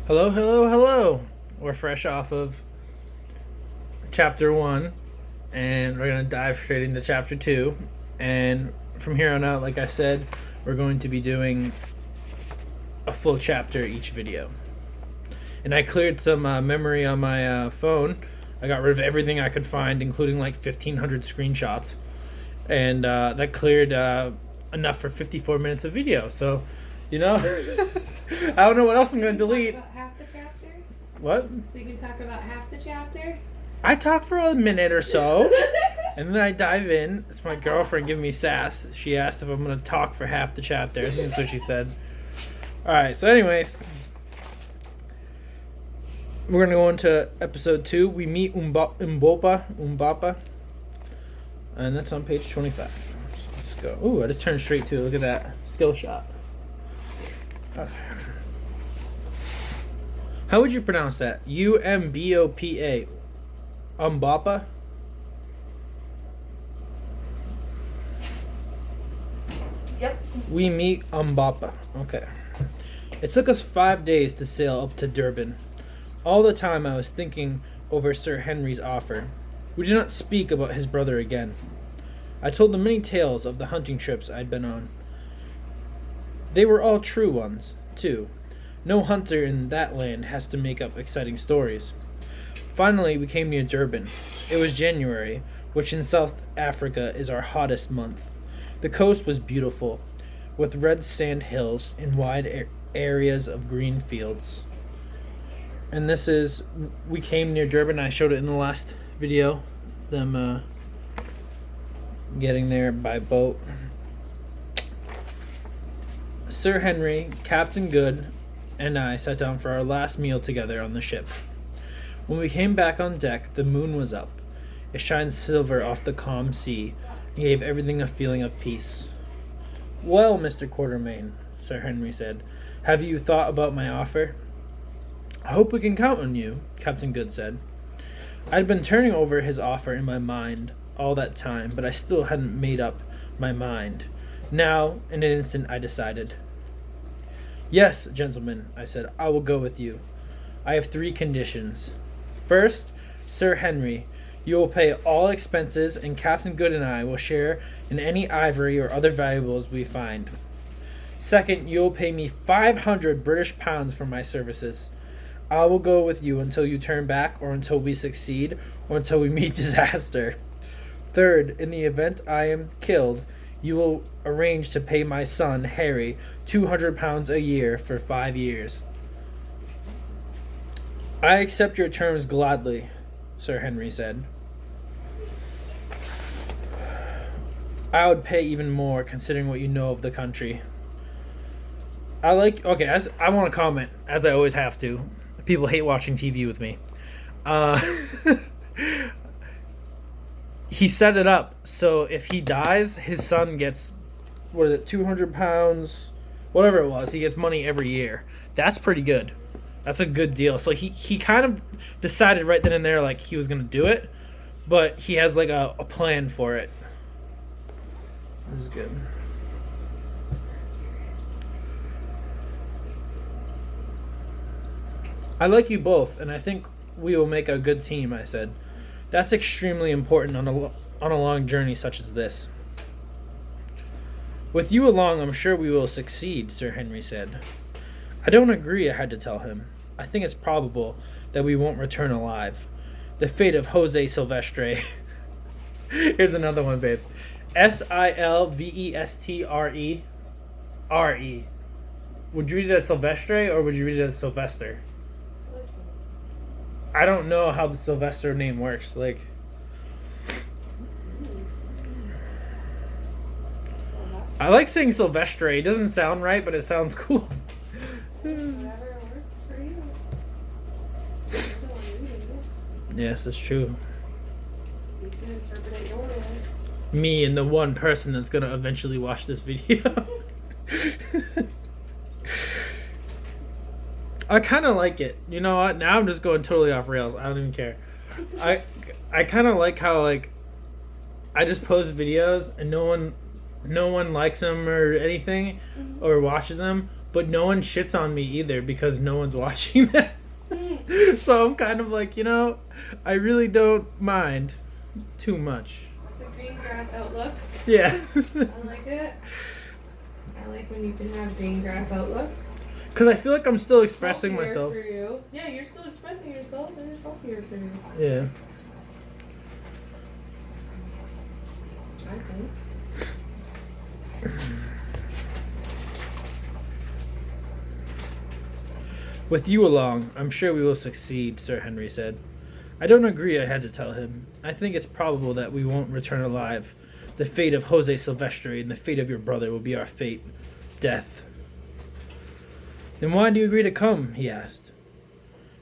Hello, hello, hello. We're fresh off of chapter 1, and we're going to dive straight into chapter 2. And from here on out, like I said, we're going to be doing a full chapter each video. And I cleared some memory on my phone. I got rid of everything I could find, including like 1,500 screenshots. And that cleared enough for 54 minutes of video. So, I don't know what else I'm going to delete. About half the chapter? What? So you can talk about half the chapter? I talk for a minute or so, and then I dive in. It's my girlfriend giving me sass. She asked if I'm going to talk for half the chapter. I think that's what she said. Alright, so anyways, we're going to go into episode 2. We meet Umbapa, and that's on page 25. So let's go. Ooh, I just turned straight to it. Look at that skill shot. Okay. How would you pronounce that? Umbopa? Umbapa? Yep. We meet Umbapa. Okay. It took us 5 days to sail up to Durban. All the time I was thinking over Sir Henry's offer. We did not speak about his brother again. I told him many tales of the hunting trips I'd been on. They were all true ones, too. No hunter in that land has to make up exciting stories. Finally, we came near Durban. It was January, which in South Africa is our hottest month. The coast was beautiful, with red sand hills and wide areas of green fields. And this is, we came near Durban. I showed it in the last video. It's them getting there by boat. Sir Henry, Captain Good, and I sat down for our last meal together on the ship. When we came back on deck, the moon was up. It shined silver off the calm sea and gave everything a feeling of peace. "Well, Mr. Quatermain," Sir Henry said, "have you thought about my offer?" "I hope we can count on you," Captain Good said. I'd been turning over his offer in my mind all that time, but I still hadn't made up my mind. Now, in an instant, I decided. "Yes, gentlemen," I said, "I will go with you. I have 3 conditions. First, Sir Henry, you will pay all expenses, and Captain Good and I will share in any ivory or other valuables we find. Second, you will pay me 500 British pounds for my services. I will go with you until you turn back, or until we succeed, or until we meet disaster. Third, in the event I am killed, you will arrange to pay my son, Harry, 200 pounds a year for 5 years." "I accept your terms gladly," Sir Henry said. "I would pay even more, considering what you know of the country." I want to comment, as I always have to. People hate watching TV with me. He set it up so if he dies, his son gets, 200 pounds? Whatever it was, he gets money every year. That's pretty good. That's a good deal. So he kind of decided right then and there like he was going to do it, but he has like a plan for it. This is good. "I like you both, and I think we will make a good team," I said. "That's extremely important on a long journey such as this." "With you along, I'm sure we will succeed," Sir Henry said. "I don't agree," I had to tell him. "I think it's probable that we won't return alive. The fate of Jose Silvestre." Here's another one, babe. Silvestre. R-E. Would you read it as Silvestre, or would you read it as Sylvester? Listen. I don't know how the Sylvester name works. Like, I like saying Silvestre. It doesn't sound right, but it sounds cool. Whatever works for you. You're the one reading it. Yes, that's true. You can interpret it your way. Me and the one person that's gonna eventually watch this video. I kind of like it. You know what? Now I'm just going totally off rails. I don't even care. I kind of like how like I just post videos and no one likes them or anything or watches them, but no one shits on me either because no one's watching them. So I'm kind of like, I really don't mind too much. It's a green grass outlook. Yeah. I like it. I like when you can have green grass outlooks. Because I feel like I'm still expressing Healthier myself. for you. Yeah, you're still expressing yourself, and it's healthier for you. Yeah. I think. With you along, I'm sure we will succeed, Sir Henry said. I don't agree, I had to tell him. I think it's probable that we won't return alive. The fate of Jose Silvestre and the fate of your brother will be our fate. Death. Then why do you agree to come? He asked.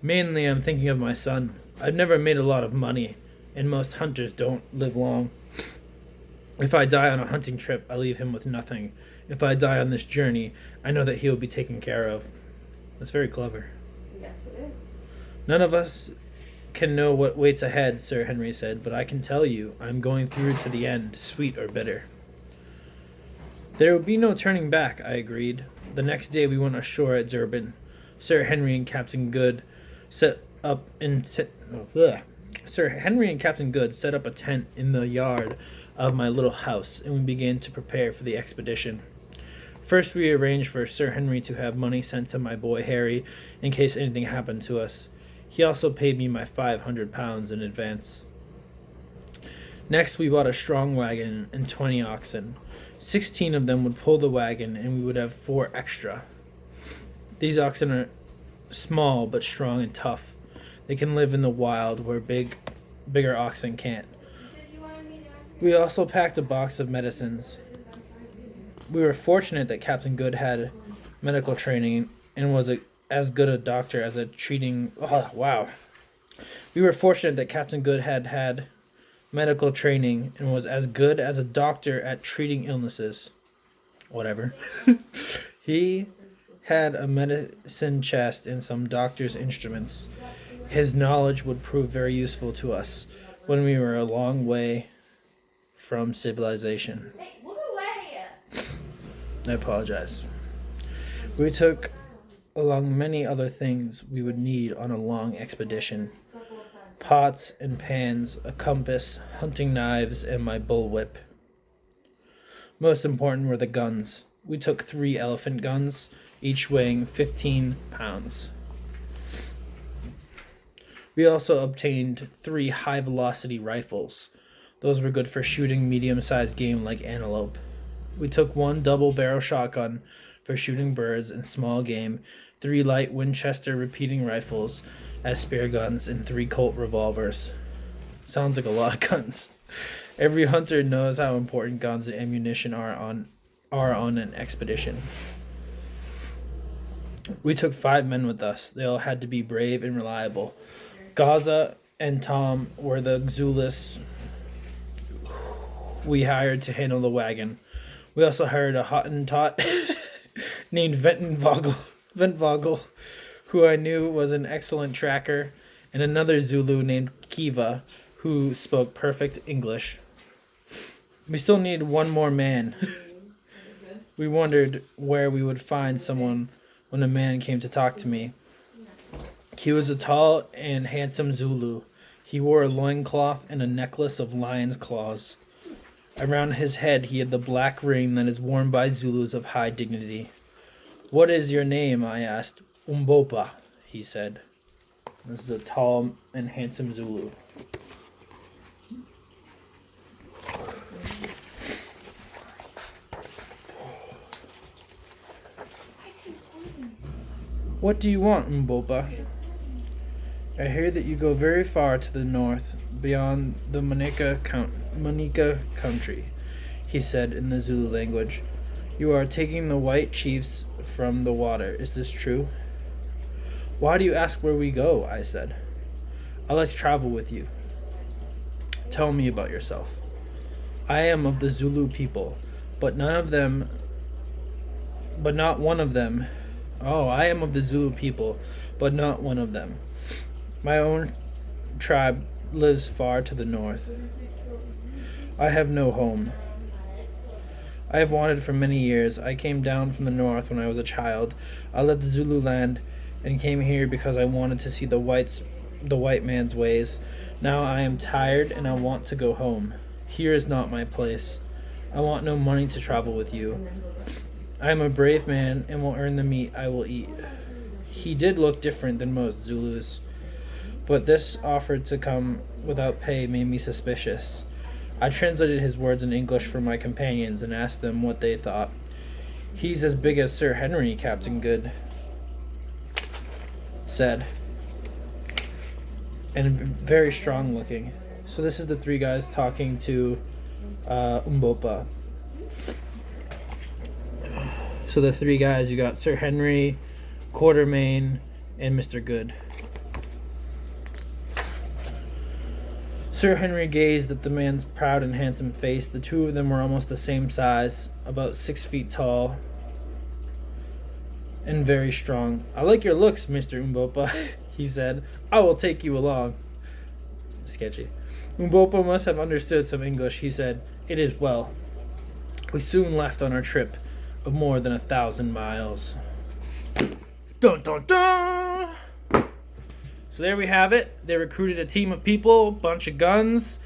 Mainly, I'm thinking of my son. I've never made a lot of money, and most hunters don't live long. If I die on a hunting trip, I leave him with nothing. If I die on this journey, I know that he will be taken care of. That's very clever. Yes, it is. None of us can know what waits ahead, Sir Henry said, but I can tell you, I'm going through to the end, sweet or bitter. There will be no turning back, I agreed. The next day we went ashore at Durban. Sir Henry and Captain Good set up a tent in the yard of my little house, and we began to prepare for the expedition. First, we arranged for Sir Henry to have money sent to my boy Harry in case anything happened to us. He also paid me my £500 in advance. Next, we bought a strong wagon and 20 oxen. 16 of them would pull the wagon, and we would have 4 extra. These oxen are small but strong and tough. They can live in the wild where bigger oxen can't. We also packed a box of medicines. We were fortunate that Captain Good had medical training and was as good a doctor as a treating... Oh, wow. We were fortunate that Captain Good had medical training and was as good as a doctor at treating illnesses. Whatever. He had a medicine chest and some doctor's instruments. His knowledge would prove very useful to us when we were a long way from civilization. Hey, look away! I apologize. We took along many other things we would need on a long expedition. Pots and pans, a compass, hunting knives, and my bullwhip. Most important were the guns. We took 3 elephant guns, each weighing 15 pounds. We also obtained 3 high-velocity rifles. Those were good for shooting medium-sized game like antelope. We took 1 double-barrel shotgun for shooting birds and small game, 3 light Winchester repeating rifles as spear guns, and 3 Colt revolvers. Sounds like a lot of guns. Every hunter knows how important guns and ammunition are on an expedition. We took 5 men with us. They all had to be brave and reliable. Gaza and Tom were the Zulus we hired to handle the wagon. We also hired a Hottentot named Ventvogel, who I knew was an excellent tracker, and another Zulu named Kiva, who spoke perfect English. We still needed 1 more man. We wondered where we would find someone when a man came to talk to me. He was a tall and handsome Zulu. He wore a loincloth and a necklace of lion's claws. Around his head he had the black ring that is worn by Zulus of high dignity. "What is your name?" I asked. "Umbopa," he said. This is a tall and handsome Zulu. "What do you want, Umbopa?" "I hear that you go very far to the north, beyond the Manica country," he said in the Zulu language. "You are taking the white chiefs from the water. Is this true?" "Why do you ask where we go?" I said. "I like to travel with you." "Tell me about yourself." "I am of the Zulu people, but not one of them. Oh, I am of the Zulu people, but not one of them. My own tribe lives far to the north. I have no home. I have wanted for many years. I came down from the north when I was a child. I left the Zulu land and came here because I wanted to see the white man's ways. Now I am tired and I want to go home. Here is not my place. I want no money to travel with you. I am a brave man and will earn the meat I will eat. He did look different than most Zulus, but this offer to come without pay made me suspicious. I translated his words in English for my companions and asked them what they thought. He's as big as Sir Henry, Captain Good said, and very strong looking. So this is the three guys talking to Umbopa. So the three guys, you got Sir Henry, Quartermain, and Mr. Good. Sir Henry gazed at the man's proud and handsome face. The two of them were almost the same size, about 6 feet tall, and very strong. I like your looks, Mr. Umbopa, he said. I will take you along. Sketchy. Umbopa must have understood some English. He said, It is well. We soon left on our trip of more than 1,000 miles. Dun dun dun! So there we have it. They recruited a team of people, a bunch of guns,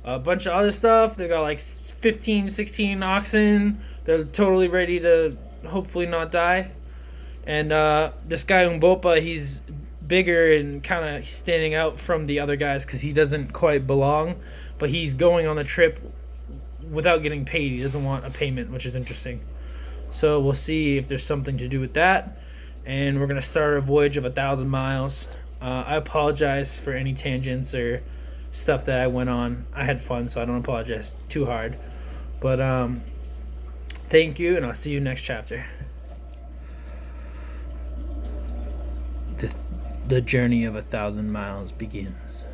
a bunch of other stuff. They got like 15, 16 oxen. They're totally ready to hopefully not die. And this guy Umbopa, he's bigger and kind of standing out from the other guys because he doesn't quite belong. But he's going on the trip without getting paid. He doesn't want a payment, which is interesting. So we'll see if there's something to do with that. And we're going to start a voyage of 1,000 miles. I apologize for any tangents or stuff that I went on. I had fun, so I don't apologize too hard. But thank you, and I'll see you next chapter. The journey of 1,000 miles begins.